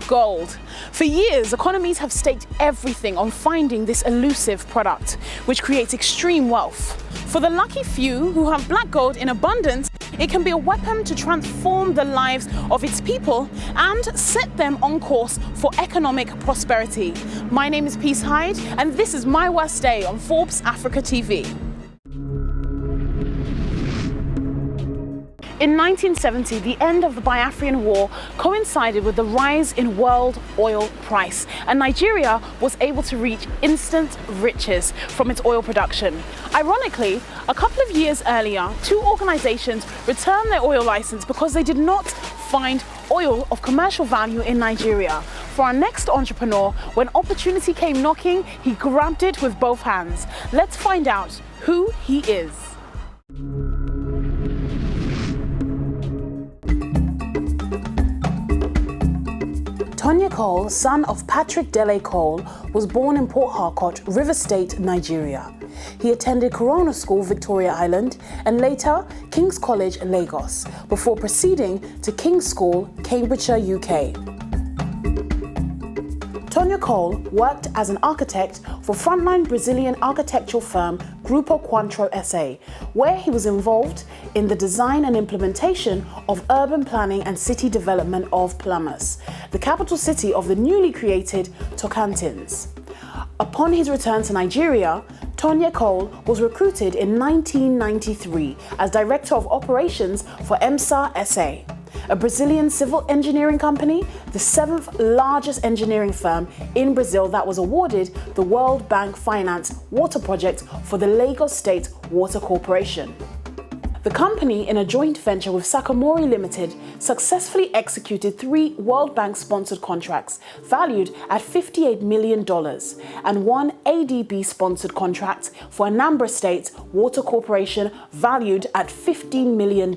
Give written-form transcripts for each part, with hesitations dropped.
gold. For years, economies have staked everything on finding this elusive product, which creates extreme wealth. For the lucky few who have black gold in abundance, it can be a weapon to transform the lives of its people and set them on course for economic prosperity. My name is Peace Hyde, and this is My Worst Day on Forbes Africa TV. In 1970, the end of the Biafran War coincided with the rise in world oil price, and Nigeria was able to reach instant riches from its oil production. Ironically, a couple of years earlier, two organizations returned their oil license because they did not find oil of commercial value in Nigeria. For our next entrepreneur, when opportunity came knocking, he grabbed it with both hands. Let's find out who he is. Tonye Cole, son of Patrick Dele Cole, was born in Port Harcourt, River State, Nigeria. He attended Corona School, Victoria Island, and later King's College, Lagos, before proceeding to King's School, Cambridgeshire, UK. Tonye Cole worked as an architect for frontline Brazilian architectural firm Grupo Quatro SA, where he was involved in the design and implementation of urban planning and city development of Palmas, the capital city of the newly created Tocantins. Upon his return to Nigeria, Tonye Cole was recruited in 1993 as Director of Operations for EMSA SA, a Brazilian civil engineering company, the 7th largest engineering firm in Brazil that was awarded the World Bank financed water project for the Lagos State Water Corporation. The company, in a joint venture with Sakamori Limited, successfully executed 3 World Bank-sponsored contracts valued at $58 million and 1 ADB-sponsored contract for Anambra State Water Corporation valued at $15 million.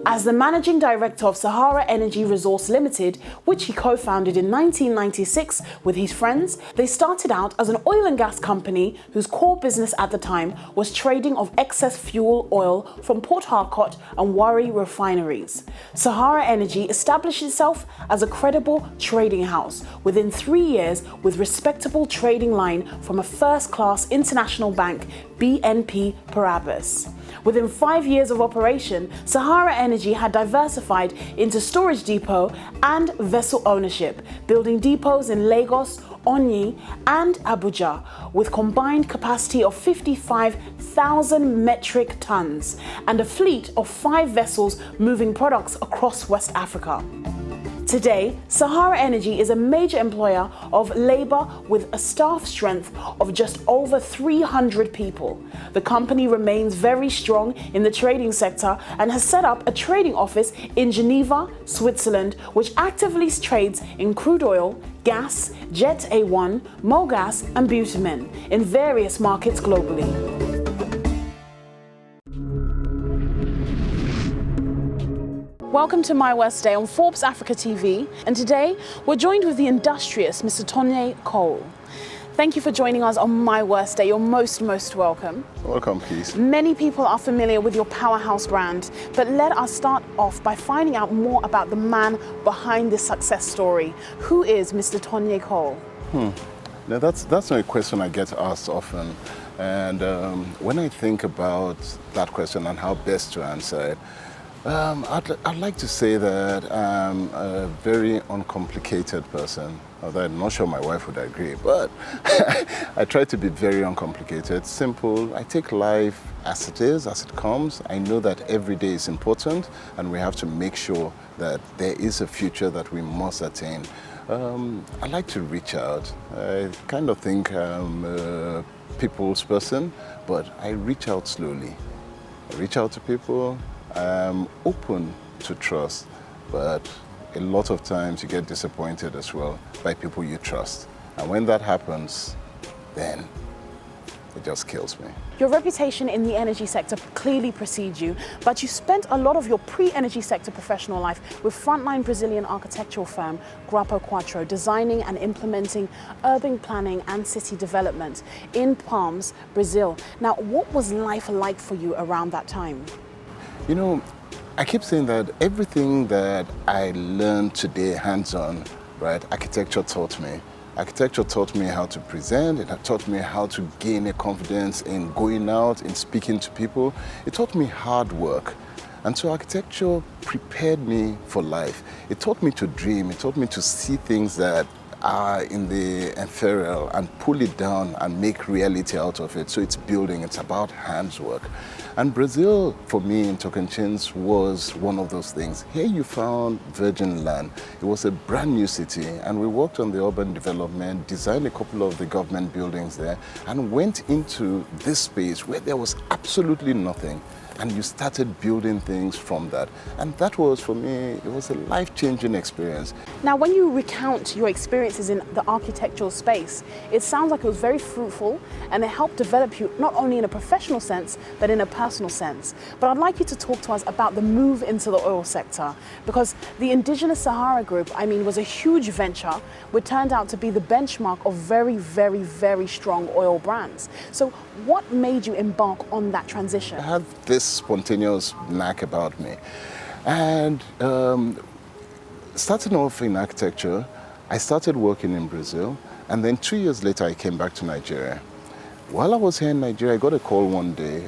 As the managing director of Sahara Energy Resource Limited, which he co-founded in 1996 with his friends, they started out as an oil and gas company whose core business at the time was trading of excess fuel oil from Port Harcourt and Warri refineries. Sahara Energy established itself as a credible trading house within 3 years with respectable trading line from a first-class international bank, BNP Paribas. Within 5 years of operation, Sahara Energy had diversified into storage depot and vessel ownership, building depots in Lagos, Onyi, and Abuja, with combined capacity of 55,000 metric tons and a fleet of 5 vessels moving products across West Africa. Today, Sahara Energy is a major employer of labor with a staff strength of just over 300 people. The company remains very strong in the trading sector and has set up a trading office in Geneva, Switzerland, which actively trades in crude oil, gas, Jet A1, MoGas, and bitumen in various markets globally. Welcome to My Worst Day on Forbes Africa TV, and today we're joined with the industrious Mr. Tonye Cole. Thank you for joining us on My Worst Day. You're most welcome. Welcome, Peace. Many people are familiar with your powerhouse brand, but let us start off by finding out more about the man behind this success story. Who is Mr. Tonye Cole? Now that's not a question I get asked often, and when I think about that question and how best to answer it, I'd like to say that I'm a very uncomplicated person, although I'm not sure my wife would agree, but I try to be very uncomplicated, simple. I take life as it is, as it comes. I know that every day is important and we have to make sure that there is a future that we must attain. I like to reach out. I kind of think I'm a people's person, but I reach out slowly. I reach out to people. I'm open to trust, but a lot of times you get disappointed as well by people you trust. And when that happens, then it just kills me. Your reputation in the energy sector clearly precedes you, but you spent a lot of your pre-energy sector professional life with frontline Brazilian architectural firm Grupo Quatro, designing and implementing urban planning and city development in Palmas, Brazil. Now, what was life like for you around that time? You know, I keep saying that everything that I learned today hands-on, right, architecture taught me. Architecture taught me how to present, it taught me how to gain a confidence in going out, in speaking to people. It taught me hard work. And so architecture prepared me for life. It taught me to dream, it taught me to see things that are in the ethereal and pull it down and make reality out of it. So it's building, it's about hands work. And Brazil, for me, in Tocantins, was one of those things. Here you found virgin land. It was a brand new city, and we worked on the urban development, designed a couple of the government buildings there, and went into this space where there was absolutely nothing. And you started building things from that. And that was, for me, it was a life-changing experience. Now, when you recount your experiences in the architectural space, it sounds like it was very fruitful and it helped develop you not only in a professional sense, but in a personal sense. But I'd like you to talk to us about the move into the oil sector, because the Indigenous Sahara Group, was a huge venture, which turned out to be the benchmark of very, very, very strong oil brands. So what made you embark on that transition? I had this spontaneous knack about me. And starting off in architecture, I started working in Brazil, and then 2 years later I came back to Nigeria. While I was here in Nigeria, I got a call one day,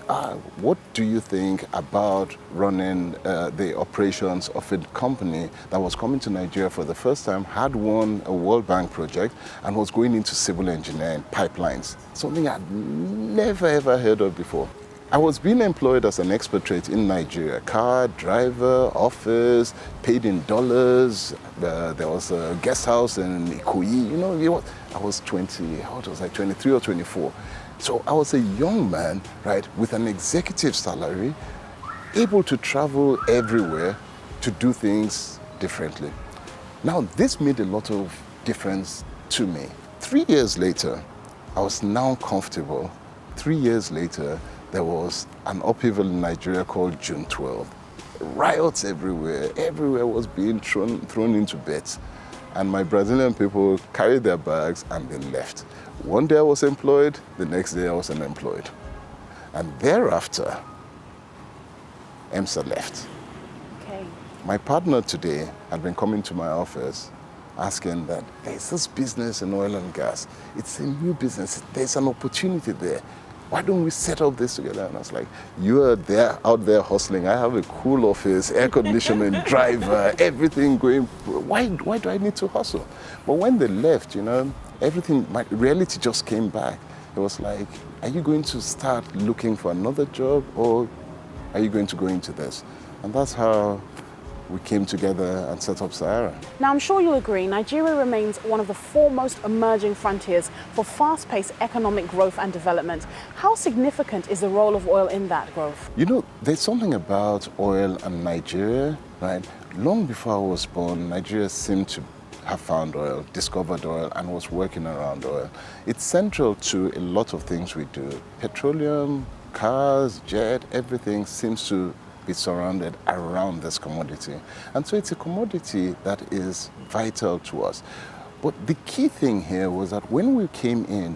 what do you think about running the operations of a company that was coming to Nigeria for the first time, had won a World Bank project, and was going into civil engineering, pipelines, something I'd never ever heard of before. I was being employed as an expatriate in Nigeria, car, driver, office, paid in dollars. There was a guest house in Ikoyi. I was 23 or 24. So I was a young man, right, with an executive salary, able to travel everywhere to do things differently. Now, this made a lot of difference to me. 3 years later, I was now comfortable. 3 years later, there was an upheaval in Nigeria called June 12th. Riots everywhere. Everywhere was being thrown into beds. And my Brazilian people carried their bags and they left. One day I was employed, the next day I was unemployed. And thereafter, EMSA left. Okay. My partner today had been coming to my office asking that there's this business in oil and gas. It's a new business. There's an opportunity there. Why don't we set up this together? And I was like, you are there, out there hustling. I have a cool office, air conditioning, driver, everything going. Why do I need to hustle? But when they left, everything, my reality just came back. It was like, are you going to start looking for another job, or are you going to go into this? And that's how we came together and set up Sahara. Now, I'm sure you'll agree, Nigeria remains one of the foremost emerging frontiers for fast-paced economic growth and development. How significant is the role of oil in that growth? There's something about oil and Nigeria, right? Long before I was born, Nigeria seemed to have found oil, discovered oil, and was working around oil. It's central to a lot of things we do. Petroleum, cars, jet, everything seems to be surrounded around this commodity. And so it's a commodity that is vital to us. But the key thing here was that when we came in,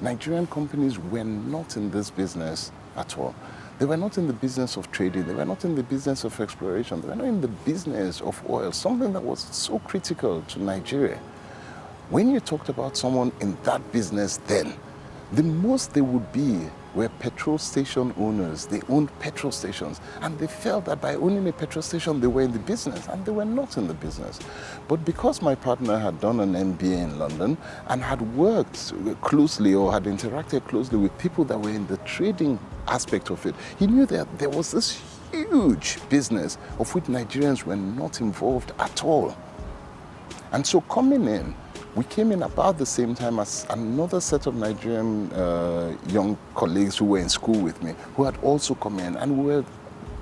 Nigerian companies were not in this business at all. They were not in the business of trading. They were not in the business of exploration. They were not in the business of oil, something that was so critical to Nigeria. When you talked about someone in that business then, the most they would be were petrol station owners. They owned petrol stations, and they felt that by owning a petrol station, they were in the business, and they were not in the business. But because my partner had done an MBA in London and had worked closely or had interacted closely with people that were in the trading aspect of it, he knew that there was this huge business of which Nigerians were not involved at all. And so coming in, we came in about the same time as another set of Nigerian young colleagues who were in school with me, who had also come in, and we were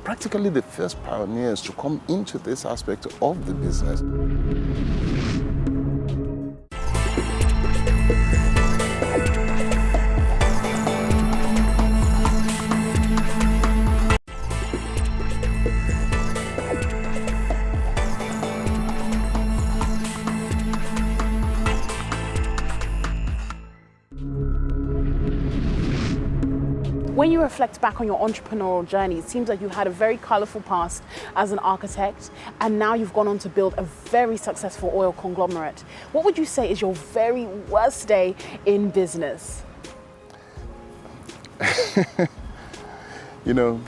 practically the first pioneers to come into this aspect of the business. When you reflect back on your entrepreneurial journey, it seems like you had a very colorful past as an architect, and now you've gone on to build a very successful oil conglomerate. What would you say is your very worst day in business? You know,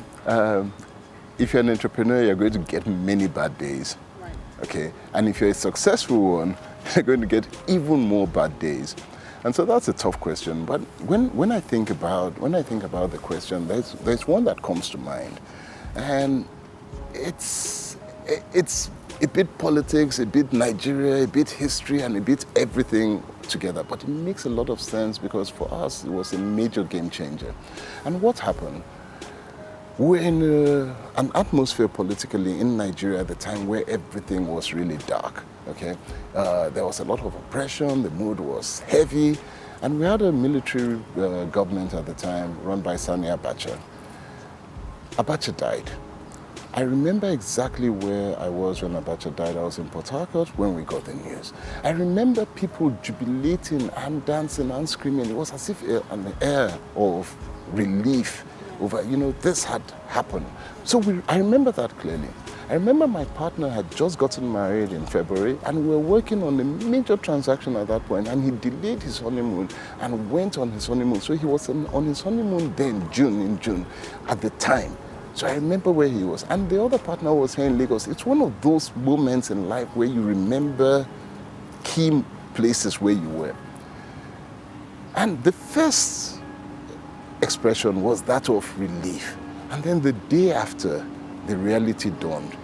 if you're an entrepreneur, you're going to get many bad days. Right. Okay, and if you're a successful one, you're going to get even more bad days. And so that's a tough question. But when I think about the question, there's one that comes to mind, and it's a bit politics, a bit Nigeria, a bit history, and a bit everything together. But it makes a lot of sense because for us it was a major game changer. And what happened? We're in an atmosphere politically in Nigeria at the time where everything was really dark, okay? There was a lot of oppression, the mood was heavy, and we had a military government at the time run by Sani Abacha. Abacha died. I remember exactly where I was when Abacha died. I was in Port Harcourt when we got the news. I remember people jubilating and dancing and screaming. It was as if an air of relief over, you know, this had happened. So I remember that clearly. I remember my partner had just gotten married in February, and we were working on a major transaction at that point, and he delayed his honeymoon and went on his honeymoon. So he was on his honeymoon then, in June, at the time. So I remember where he was. And the other partner was here in Lagos. It's one of those moments in life where you remember key places where you were. And the first expression was that of relief. And then the day after, the reality dawned.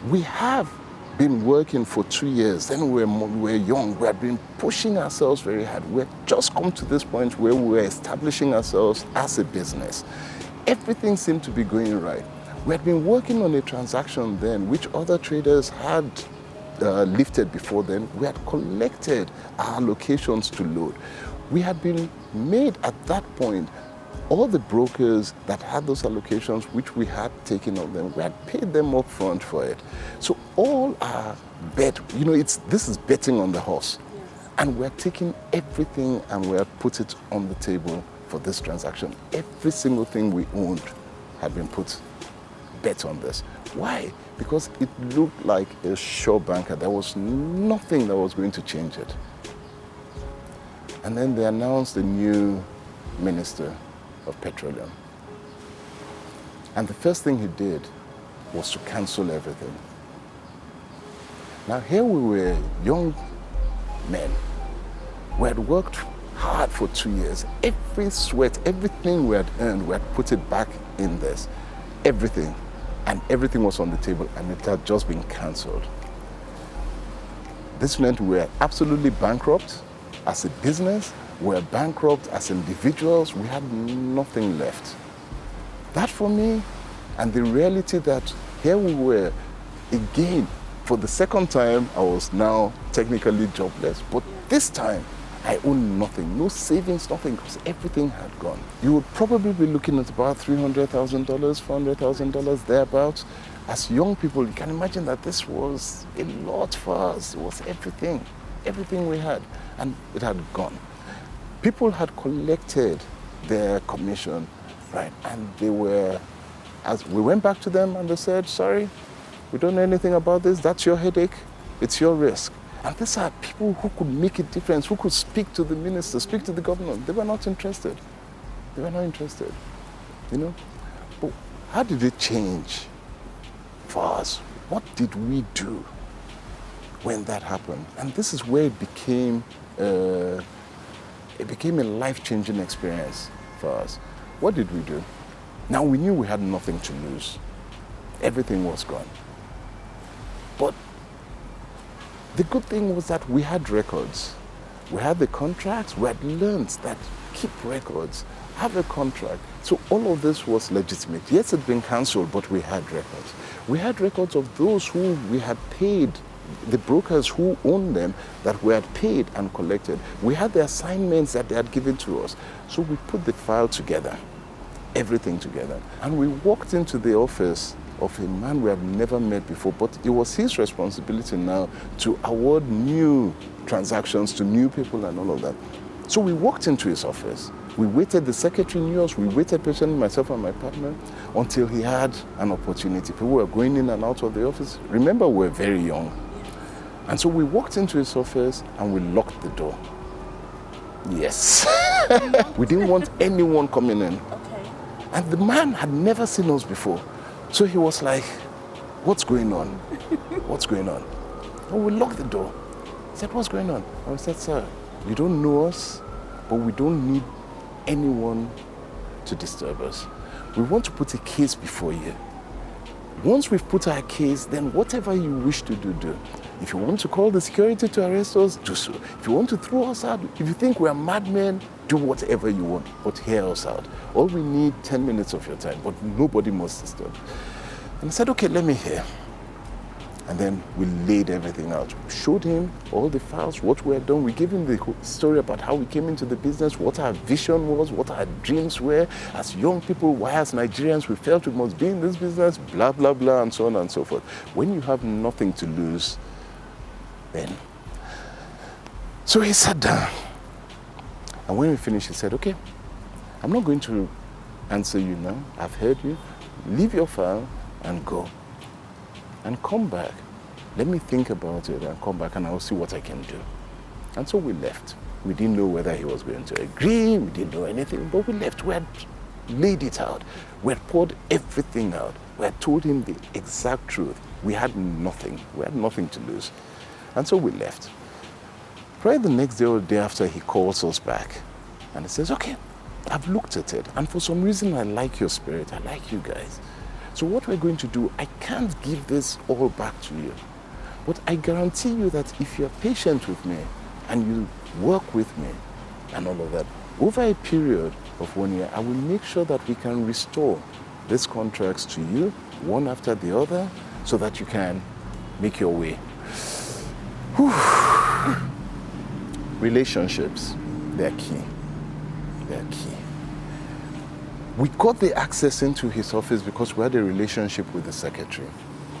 We have been working for 2 years. Then we were young. We had been pushing ourselves very hard. We had just come to this point where we were establishing ourselves as a business. Everything seemed to be going right. We had been working on a transaction then, which other traders had lifted before then. We had collected our allocations to load. We had been made at that point, all the brokers that had those allocations, which we had taken on them, we had paid them up front for it. So all our bet, you know, this is betting on the horse. Yes. And we're taking everything and we're put it on the table for this transaction. Every single thing we owned had been put bet on this. Why? Because it looked like a sure banker. There was nothing that was going to change it. And then they announced a new minister of petroleum. And the first thing he did was to cancel everything. Now here we were, young men. We had worked hard for 2 years. Every sweat, everything we had earned, we had put it back in this. Everything. And everything was on the table, and it had just been cancelled. This meant we were absolutely bankrupt as a business. We were bankrupt as individuals. We had nothing left. That for me, and the reality that here we were, again, for the second time, I was now technically jobless. But this time, I owned nothing, no savings, nothing, because everything had gone. You would probably be looking at about $300,000, $400,000 thereabouts. As young people, you can imagine that this was a lot for us. It was everything we had, and it had gone. People had collected their commission, right? And they were, as we went back to them and they said, sorry, we don't know anything about this. That's your headache. It's your risk. And these are people who could make a difference, who could speak to the minister, speak to the governor. They were not interested. They were not interested, you know? But how did it change for us? What did we do when that happened? And this is where it became a life-changing experience for us. What did we do? Now we knew we had nothing to lose. Everything was gone. But the good thing was that we had records. We had the contracts. We had learned that keep records, have a contract. So all of this was legitimate. Yes, it had been cancelled, but we had records. We had records of those who we had paid, the brokers who owned them, that we had paid and collected. We had the assignments that they had given to us. So we put the file together, everything together. And we walked into the office of a man we had never met before, but it was his responsibility now to award new transactions to new people and all of that. So we walked into his office We waited, the secretary knew us, we waited patiently, myself and my partner, until he had an opportunity. People were going in and out of the office. Remember, we were very young. And so we walked into his office and we locked the door. Yes. We didn't want anyone coming in. Okay. And the man had never seen us before. So he was like, what's going on? What's going on? And we locked the door. He said, what's going on? And we said, sir, you don't know us, but we don't need anyone to disturb us. We want to put a case before you. Once we've put our case, then whatever you wish to do, do. If you want to call the security to arrest us, do so. If you want to throw us out, if you think we're madmen, do whatever you want, but hear us out. All we need 10 minutes of your time, but nobody must disturb. And I said, okay, let me hear. And then we laid everything out. We showed him all the files, what we had done. We gave him the whole story about how we came into the business, what our vision was, what our dreams were. As young people, why as Nigerians we felt we must be in this business, blah, blah, blah, and so on and so forth. When you have nothing to lose, then. So he sat down. And when we finished, he said, okay, I'm not going to answer you now. I've heard you. Leave your file and go. And come back. Let me think about it and come back and I'll see what I can do. And so we left. We didn't know whether he was going to agree. We didn't know anything, but we left. We had laid it out. We had poured everything out. We had told him the exact truth. We had nothing. We had nothing to lose. And so we left. Probably the next day or the day after, he calls us back. And he says, okay, I've looked at it. And for some reason, I like your spirit. I like you guys. So what we're going to do, I can't give this all back to you. But I guarantee you that if you're patient with me and you work with me and all of that, over a period of 1 year, I will make sure that we can restore these contracts to you, one after the other, so that you can make your way. Whew. Relationships, they're key. They're key. We got the access into his office because we had a relationship with the secretary,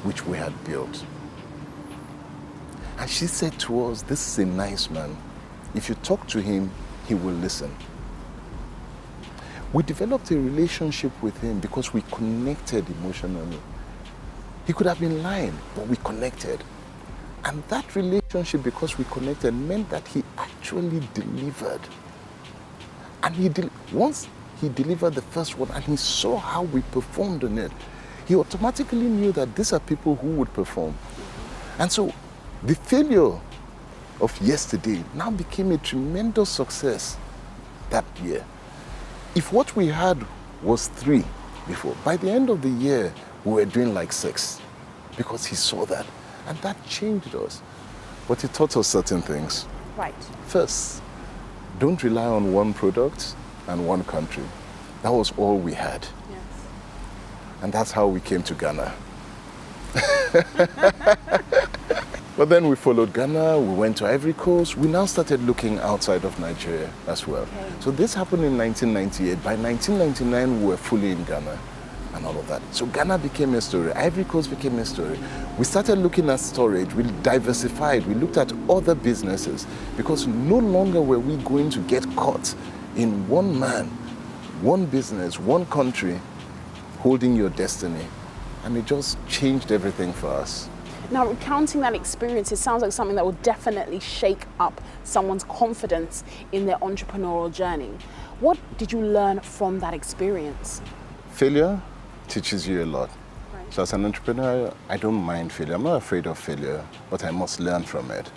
which we had built. And she said to us, this is a nice man. If you talk to him, he will listen. We developed a relationship with him because we connected emotionally. He could have been lying, but we connected. And that relationship, because we connected, meant that he actually delivered. And once he delivered the first one and he saw how we performed on it, he automatically knew that these are people who would perform. And so the failure of yesterday now became a tremendous success that year. If what we had was 3 before, by the end of the year, we were doing like 6 because he saw that. And that changed us. But it taught us certain things. Right. First, don't rely on one product and one country. That was all we had. Yes. And that's how we came to Ghana. But then we followed Ghana, we went to Ivory Coast. We now started looking outside of Nigeria as well. Okay. So this happened in 1998. By 1999, we were fully in Ghana and all of that. So Ghana became a story. Ivory Coast became a story. We started looking at storage. We diversified. We looked at other businesses because no longer were we going to get caught in one man, one business, one country holding your destiny. And it just changed everything for us. Now, recounting that experience, it sounds like something that will definitely shake up someone's confidence in their entrepreneurial journey. What did you learn from that experience? Failure teaches you a lot. Right. So as an entrepreneur, I don't mind failure. I'm not afraid of failure, but I must learn from it.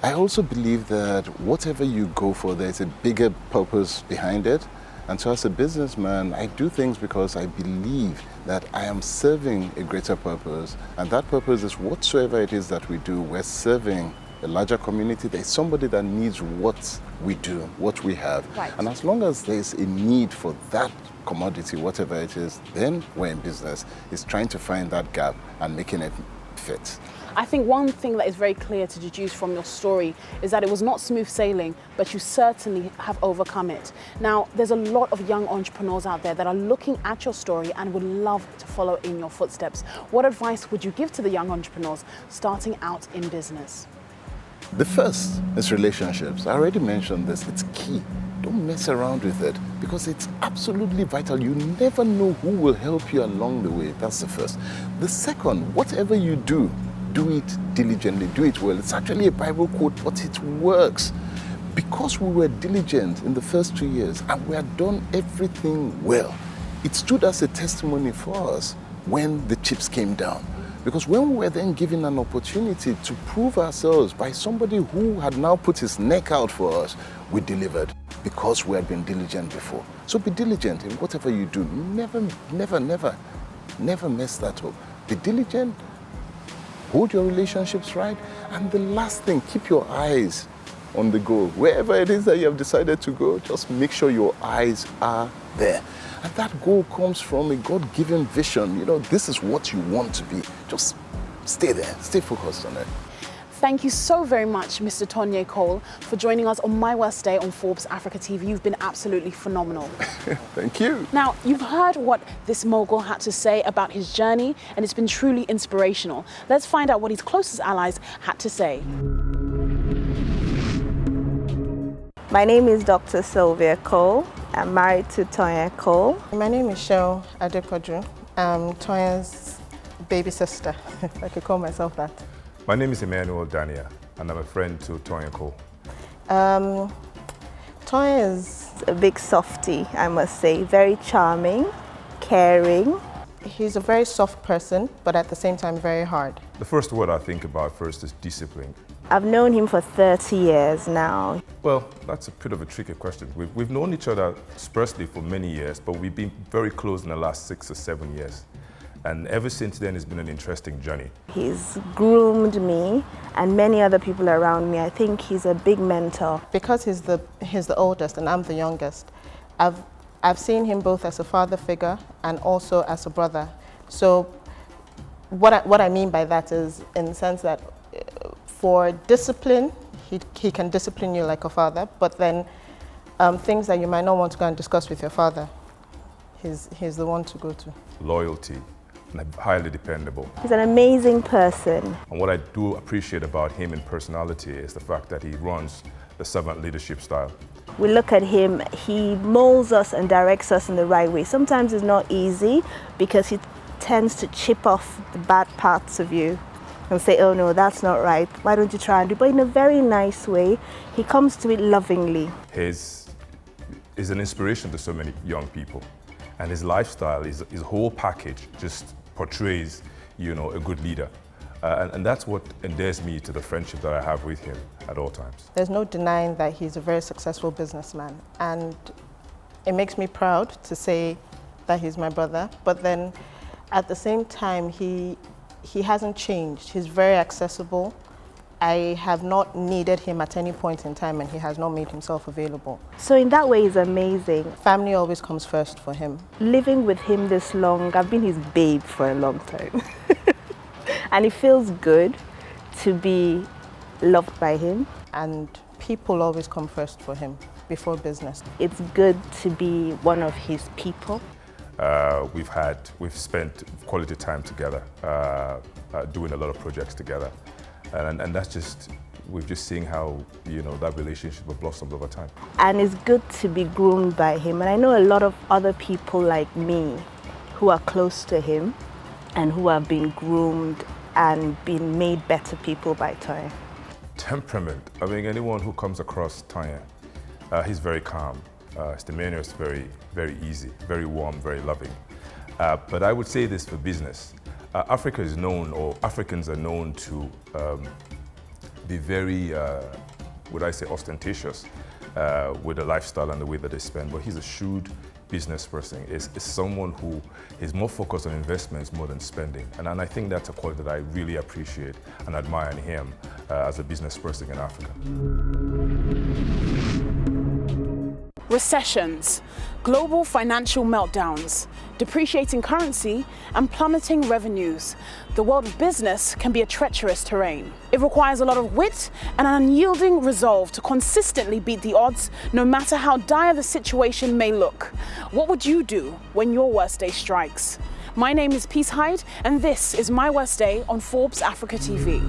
I also believe that whatever you go for, there's a bigger purpose behind it. And so as a businessman, I do things because I believe that I am serving a greater purpose. And that purpose is whatsoever it is that we do, we're serving a larger community. There's somebody that needs what we do, what we have. Right. And as long as there's a need for that commodity, whatever it is, then we're in business. It's trying to find that gap and making it fit. I think one thing that is very clear to deduce from your story is that it was not smooth sailing, but you certainly have overcome it. Now, there's a lot of young entrepreneurs out there that are looking at your story and would love to follow in your footsteps. What advice would you give to the young entrepreneurs starting out in business? The first is relationships. I already mentioned this. It's key. don't mess around with it because it's absolutely vital. You never know who will help you along the way. That's the first. The second, whatever you do, do it diligently, do it well. It's actually a Bible quote, but it works. Because we were diligent in the first 2 years and we had done everything well, it stood as a testimony for us when the chips came down. Because when we were then given an opportunity to prove ourselves by somebody who had now put his neck out for us, we delivered because we had been diligent before. So be diligent in whatever you do. Never mess that up. Be diligent, hold your relationships right, and the last thing, keep your eyes on the goal. Wherever it is that you have decided to go, just make sure your eyes are there. And that goal comes from a God-given vision. You know, this is what you want to be. Just stay there, stay focused on it. Thank you so very much, Mr. Tonye Cole, for joining us on My Worst Day on Forbes Africa TV. You've been absolutely phenomenal. Thank you. Now, you've heard what this mogul had to say about his journey, and it's been truly inspirational. Let's find out what his closest allies had to say. My name is Dr. Sylvia Cole. I'm married to Tonye Cole. My name is Cheryl Adepoju. I'm Tonye's baby sister, if I could call myself that. My name is Emmanuel Dania, and I'm a friend to Tonye Cole. Tonye is a big softie, I must say. Very charming, caring. He's a very soft person, but at the same time very hard. The first word I think about first is discipline. I've known him for 30 years now. Well, that's a bit of a tricky question. We've known each other dispersely for many years, but we've been very close in the last 6 or 7 years. And ever since then, it's been an interesting journey. He's groomed me and many other people around me. I think he's a big mentor. Because he's the oldest and I'm the youngest, I've seen him both as a father figure and also as a brother. So what I mean by that is in the sense that for discipline, he can discipline you like a father, but then things that you might not want to go and discuss with your father, he's the one to go to. Loyalty, and highly dependable. He's an amazing person. And what I do appreciate about him in personality is the fact that he runs the servant leadership style. We look at him, he molds us and directs us in the right way. Sometimes it's not easy because he tends to chip off the bad parts of you and say, oh no, that's not right. Why don't you try and do it? But in a very nice way, he comes to it lovingly. He's an inspiration to so many young people. And his lifestyle, his whole package just portrays, you know, a good leader. And that's what endears me to the friendship that I have with him at all times. There's no denying that he's a very successful businessman. And it makes me proud to say that he's my brother. But then at the same time, he hasn't changed. He's very accessible. I have not needed him at any point in time and he has not made himself available. So in that way, he's amazing. Family always comes first for him. Living with him this long, I've been his babe for a long time. And it feels good to be loved by him. And people always come first for him before business. It's good to be one of his people. We've spent quality time together, doing a lot of projects together. And that's just, we've just seen how, you know, that relationship will blossom over time. And it's good to be groomed by him. And I know a lot of other people like me who are close to him and who have been groomed and been made better people by Tonye. Temperament. I mean, anyone who comes across Tonye, he's very calm. His demeanor is very, very easy, very warm, very loving. But I would say this for business. Africa is known, or Africans are known to be very, would I say, ostentatious with the lifestyle and the way that they spend. But he's a shrewd business person. Is someone who is more focused on investments more than spending. And I think that's a quality that I really appreciate and admire in him as a business person in Africa. Recessions, global financial meltdowns, depreciating currency, and plummeting revenues. The world of business can be a treacherous terrain. It requires a lot of wit and an unyielding resolve to consistently beat the odds, no matter how dire the situation may look. What would you do when your worst day strikes? My name is Peace Hyde, and this is My Worst Day on Forbes Africa TV.